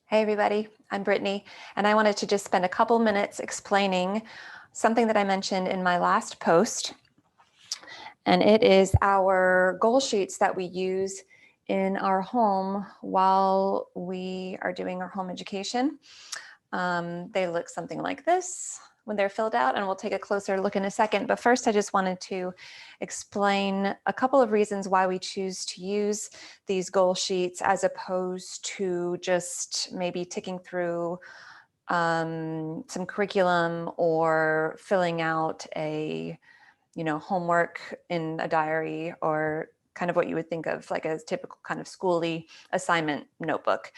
Hey everybody, I'm Brittany, and I wanted to just spend a couple minutes explaining something that I mentioned in my last post, and it is our goal sheets that we use in our home while we are doing our home education. They look something like this when they're filled out, and we'll take a closer look in a second. But first, I just wanted to explain a couple of reasons why we choose to use these goal sheets as opposed to just maybe ticking through some curriculum or filling out a homework in a diary, or kind of what you would think of like a typical kind of schooly assignment notebook.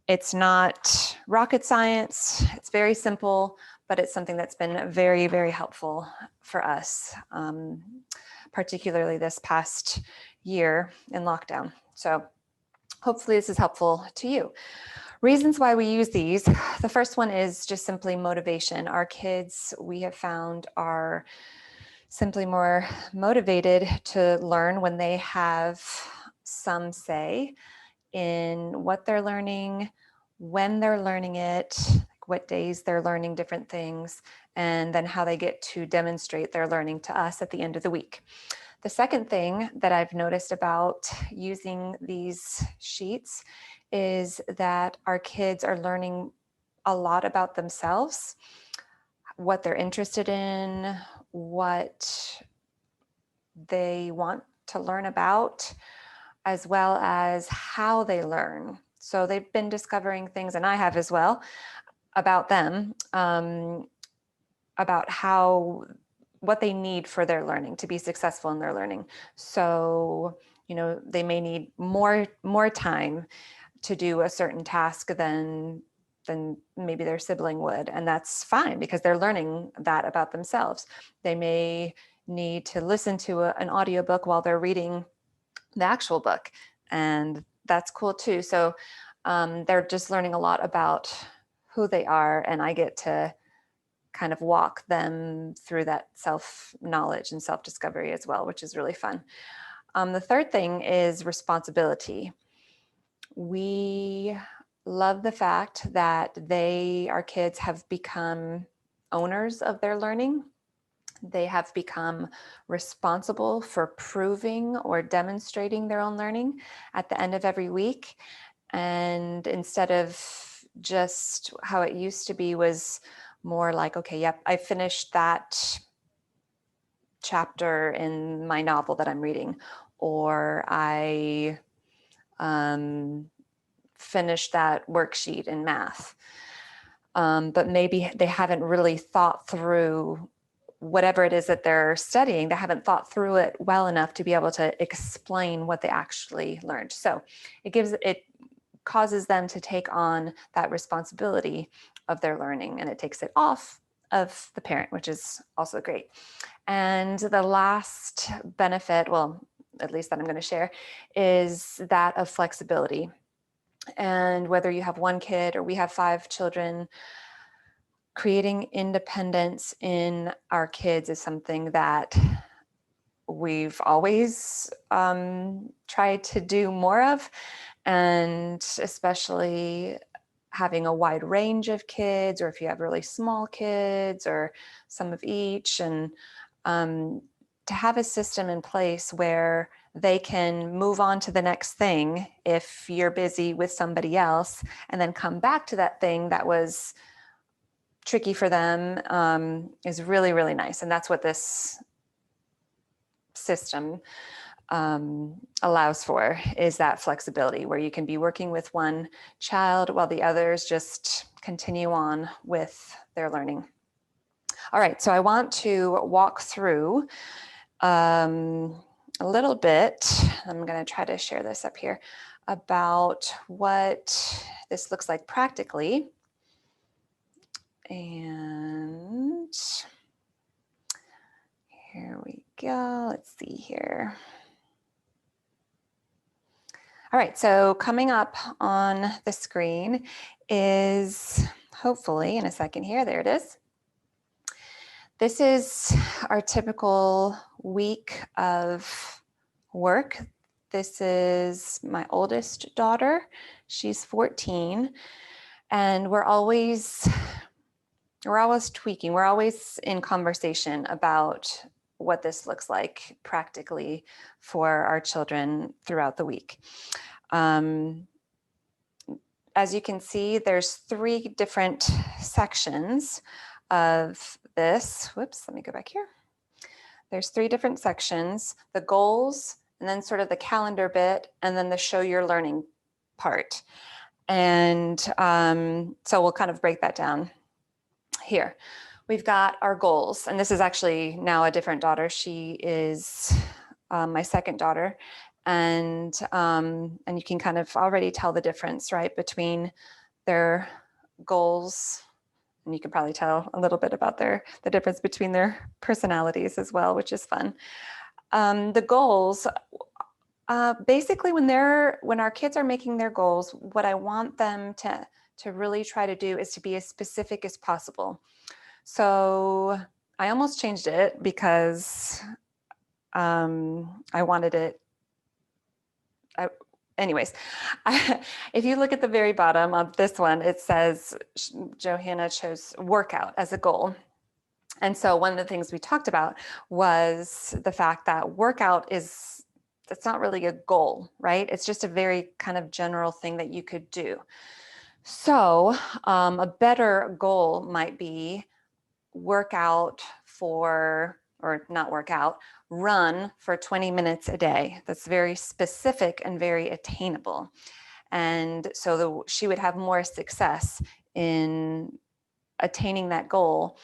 It's not rocket science. It's very simple, but it's something that's been very, very helpful for us, particularly this past year in lockdown. So hopefully this is helpful to you. Reasons why we use these. The first one is just simply motivation. Our kids, we have found, are simply more motivated to learn when they have some say in what they're learning, when they're learning it, like what days they're learning different things, and then how they get to demonstrate their learning to us at the end of the week. The second thing that I've noticed about using these sheets is that our kids are learning a lot about themselves, what they're interested in, what they want to learn about, as well as how they learn. So they've been discovering things, and I have as well, about them, about what they need for their learning to be successful in their learning. So, they may need more time to do a certain task than maybe their sibling would. And that's fine because they're learning that about themselves. They may need to listen to an audiobook while they're reading the actual book, and that's cool too. So they're just learning a lot about who they are, and I get to kind of walk them through that self-knowledge and self-discovery as well, which is really fun. The third thing is responsibility. We love the fact that our kids have become owners of their learning. They have become responsible for proving or demonstrating their own learning at the end of every week. And instead of just how it used to be was more like, okay, yep, I finished that chapter in my novel that I'm reading, or I finished that worksheet in math. But maybe they haven't really thought through whatever it is that they're studying. They haven't thought through it well enough to be able to explain what they actually learned. So it causes them to take on that responsibility of their learning, and it takes it off of the parent, which is also great. And the last benefit, well, at least that I'm going to share, is that of flexibility. And whether you have one kid or we have 5 children, creating independence in our kids is something that we've always tried to do more of, and especially having a wide range of kids, or if you have really small kids or some of each, and to have a system in place where they can move on to the next thing if you're busy with somebody else, and then come back to that thing that was tricky for them, is really, really nice. And that's what this system allows for, is that flexibility where you can be working with one child while the others just continue on with their learning. All right, so I want to walk through a little bit. I'm going to try to share this up here about what this looks like practically. And here we go. Let's see here. All right, so coming up on the screen is, hopefully in a second here, there it is. This is our typical week of work This is my oldest daughter. She's 14, and we're always tweaking. We're always in conversation about what this looks like practically for our children throughout the week. As you can see, there's 3 different sections of this. Whoops, let me go back here. There's 3 different sections: the goals, and then sort of the calendar bit, and then the show your learning part. And so we'll kind of break that down here. We've got our goals, and this is actually now a different daughter. She is my second daughter, and you can kind of already tell the difference, right, between their goals, and you can probably tell a little bit about the difference between their personalities as well, which is fun. The goals, basically when our kids are making their goals, what I want them to really try to do is to be as specific as possible. So I almost changed it because I wanted it. Anyways, if you look at the very bottom of this one, it says Johanna chose workout as a goal. And so one of the things we talked about was the fact that workout that's not really a goal, right? It's just a very kind of general thing that you could do. So a better goal might be run for 20 minutes a day. That's very specific and very attainable. And so she would have more success in attaining that goal,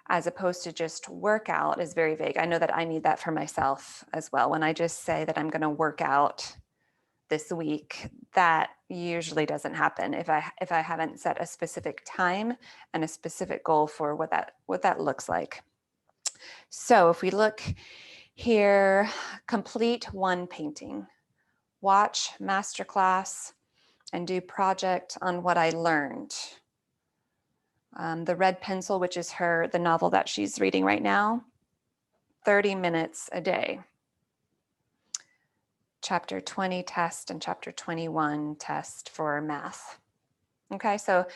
as opposed to just workout is very vague. I know that I need that for myself as well. When I just say that I'm going to work out this week, that usually doesn't happen if I haven't set a specific time and a specific goal for what that looks like. So if we look here, complete 1 painting, watch masterclass, and do project on what I learned. The Red Pencil, which is the novel that she's reading right now, 30 minutes a day. Chapter 20 test and chapter 21 test for math. Okay, so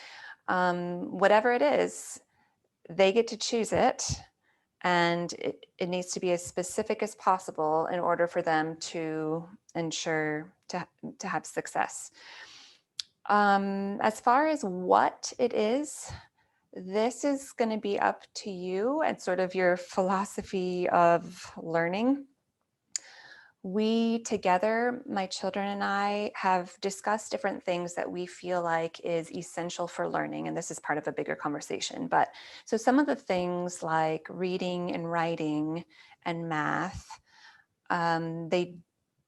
whatever it is, they get to choose it, and it needs to be as specific as possible in order for them to ensure to have success. As far as what it is, this is going to be up to you and sort of your philosophy of learning. We together, my children and I, have discussed different things that we feel like is essential for learning, and this is part of a bigger conversation. But so some of the things like reading and writing and math, they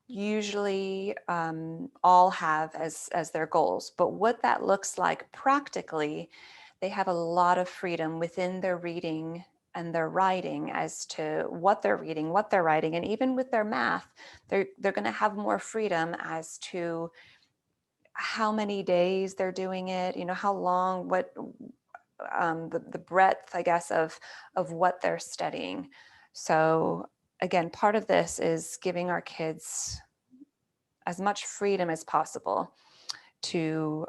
usually all have as their goals. But what that looks like practically, they have a lot of freedom within their reading and their writing as to what they're reading, what they're writing, and even with their math, they're going to have more freedom as to how many days they're doing it, how long, what the breadth, I guess, of what they're studying. So again, part of this is giving our kids as much freedom as possible to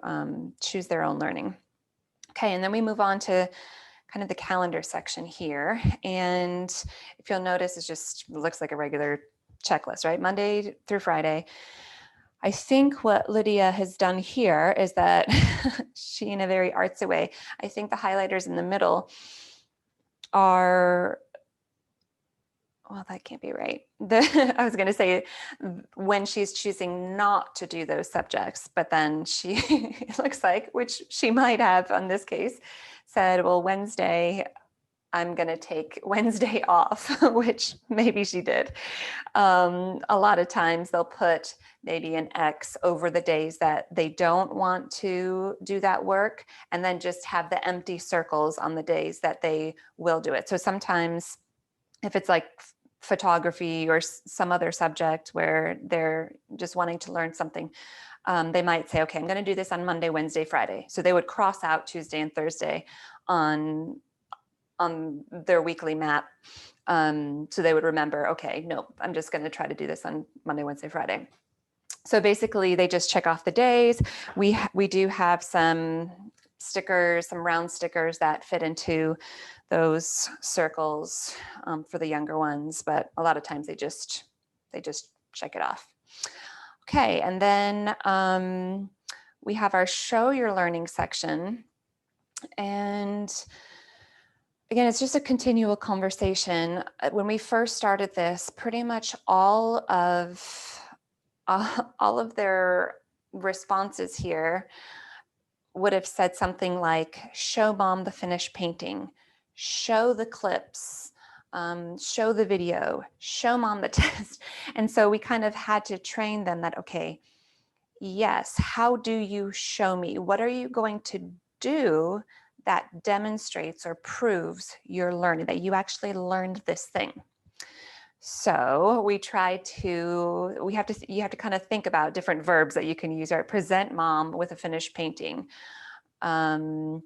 choose their own learning. Okay, and then we move on to kind of the calendar section here. And if you'll notice, it looks like a regular checklist, right? Monday through Friday. I think what Lydia has done here is that she, in a very artsy way, I think the highlighters in the middle are, well, that can't be right. I was going to say when she's choosing not to do those subjects, but then she, it looks like, which she might have on this case, said, well, Wednesday, I'm going to take Wednesday off, which maybe she did. A lot of times they'll put maybe an X over the days that they don't want to do that work, and then just have the empty circles on the days that they will do it. So sometimes if it's like photography or some other subject where they're just wanting to learn something, they might say, okay, I'm going to do this on Monday, Wednesday, Friday. So they would cross out Tuesday and Thursday on their weekly map. So they would remember, okay, no, I'm just going to try to do this on Monday, Wednesday, Friday. So basically they just check off the days. We do have some stickers, some round stickers that fit into those circles for the younger ones, but a lot of times they just check it off. Okay, and then we have our show your learning section. And again, it's just a continual conversation. When we first started this, pretty much all of their responses here would have said something like, show mom the finished painting, show the clips, show the video, show mom the test. And so we kind of had to train them that, okay, yes, how do you show me? What are you going to do that demonstrates or proves your learning, that you actually learned this thing? So we you have to kind of think about different verbs that you can use, right? Present mom with a finished painting. I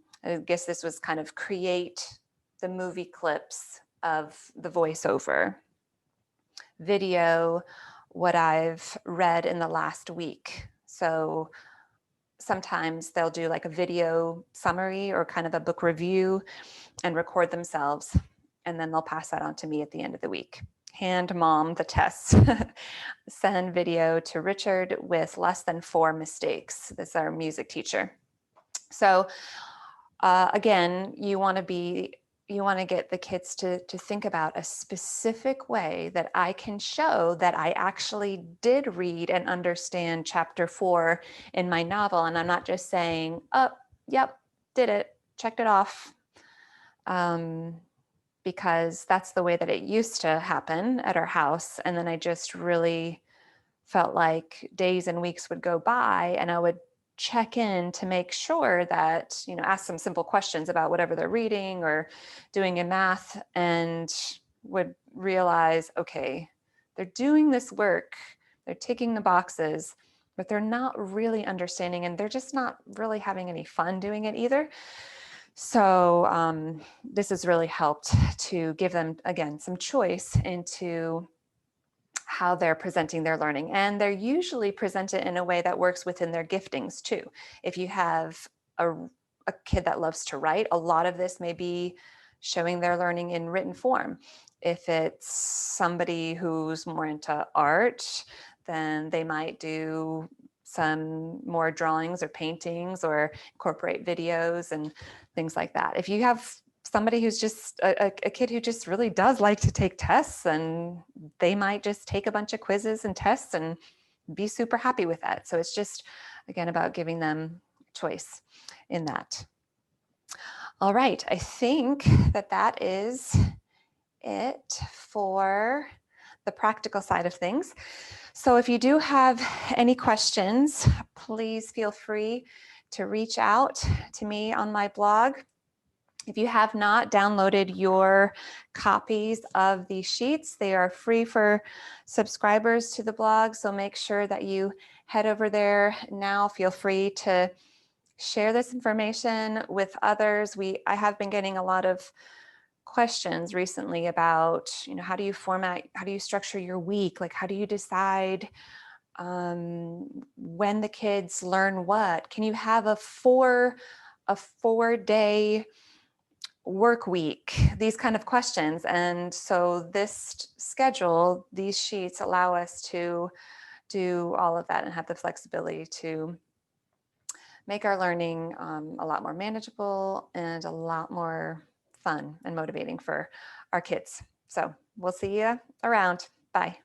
guess this was kind of create the movie clips of the voiceover. Video what I've read in the last week. So sometimes they'll do like a video summary or kind of a book review and record themselves, and then they'll pass that on to me at the end of the week. Hand mom the tests. Send video to Richard with less than 4 mistakes. This is our music teacher. So again, you want to get the kids to think about a specific way that I can show that I actually did read and understand chapter 4 in my novel. And I'm not just saying, oh, yep, did it, checked it off. Because that's the way that it used to happen at our house. And then I just really felt like days and weeks would go by and I would check in to make sure that, ask some simple questions about whatever they're reading or doing in math, and would realize, okay, they're doing this work, they're ticking the boxes, but they're not really understanding, and they're just not really having any fun doing it either. So this has really helped to give them, again, some choice into how they're presenting their learning. And they're usually presented in a way that works within their giftings too. If you have a kid that loves to write, a lot of this may be showing their learning in written form. If it's somebody who's more into art, then they might do some more drawings or paintings or incorporate videos and things like that. If you have somebody who's just a kid who just really does like to take tests, and they might just take a bunch of quizzes and tests and be super happy with that. So it's just, again, about giving them choice in that. All right, I think that is it for the practical side of things. So if you do have any questions, please feel free to reach out to me on my blog. If you have not downloaded your copies of these sheets, they are free for subscribers to the blog. So make sure that you head over there now. Feel free to share this information with others. I have been getting a lot of questions recently about, how do you structure your week? Like, how do you decide when the kids learn what? Can you have a 4-day work week? These kind of questions. And so this schedule, these sheets allow us to do all of that and have the flexibility to make our learning a lot more manageable and a lot more fun and motivating for our kids. So we'll see you around. Bye.